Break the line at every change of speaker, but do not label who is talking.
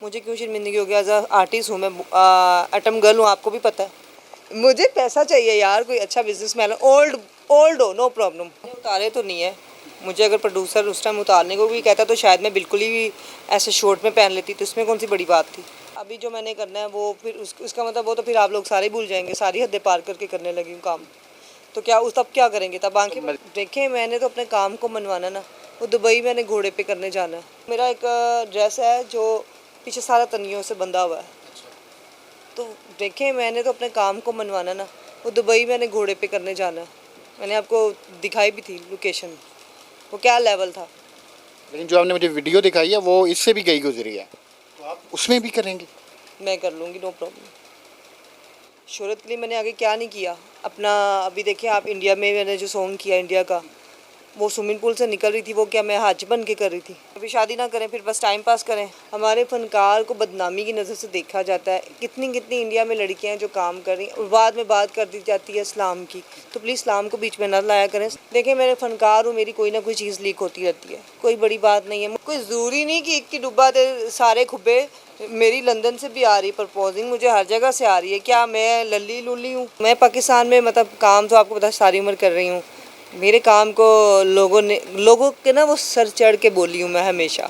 मुझे क्यों शर्मिंदगी हो गया? एज अ आर्टिस्ट हूँ मैं, एटम गर्ल हूँ, आपको भी पता है। मुझे पैसा चाहिए यार, कोई अच्छा बिजनेसमैन, ओल्ड ओल्ड हो, नो प्रॉब्लम। उतारे तो नहीं है मुझे, अगर प्रोड्यूसर उस टाइम उतारने को भी कहता तो शायद मैं बिल्कुल ही ऐसे शॉर्ट में पहन लेती, तो इसमें कौन सी बड़ी बात थी। अभी जो मैंने करना है वो फिर उसका मतलब वो तो फिर आप लोग सारे भूल जाएंगे, सारी हदें पार करके करने लगी हूँ काम। तो क्या उस तब क्या करेंगे, तब आंखें देखें। मैंने तो अपने काम को मनवाना ना, वो दुबई मैंने घोड़े पे करने जाना है। मेरा एक ड्रेस है जो पीछे सारा तनियों से बंधा हुआ है, तो देखें मैंने तो अपने काम को मनवाना ना, वो दुबई मैंने घोड़े पे करने जाना है। मैंने आपको दिखाई भी थी लोकेशन, वो क्या लेवल था।
लेकिन जो आपने मुझे वीडियो दिखाई है वो इससे भी गई गुजरी है, तो आप उसमें भी करेंगे?
मैं कर लूँगी, नो प्रॉब्लम। शोहरत के लिए मैंने आगे क्या नहीं किया अपना। अभी देखिए आप, इंडिया में मैंने जो सॉन्ग किया इंडिया का, वो स्विमिंग पूल से निकल रही थी, वो क्या मैं हज बन के कर रही थी। अभी शादी ना करें, फिर बस टाइम पास करें। हमारे फनकार को बदनामी की नज़र से देखा जाता है। कितनी कितनी इंडिया में लड़कियां हैं जो काम कर रही हैं और बाद में बात कर दी जाती है इस्लाम की, तो प्लीज़ इस्लाम को बीच में ना लाया करें। देखें मेरे फनकार हूँ, मेरी कोई ना कोई चीज़ लीक होती रहती है, कोई बड़ी बात नहीं है। कोई ज़रूरी नहीं कि एक की डुब्बा दे सारे खुब्बे। मेरी लंदन से भी आ रही प्रपोजिंग, मुझे हर जगह से आ रही है। क्या मैं लल्ली लुल्ली हूँ? मैं पाकिस्तान में मतलब काम तो आपको पता सारी उम्र कर रही हूँ। मेरे काम को लोगों के ना वो सर चढ़ के बोली हूँ मैं हमेशा।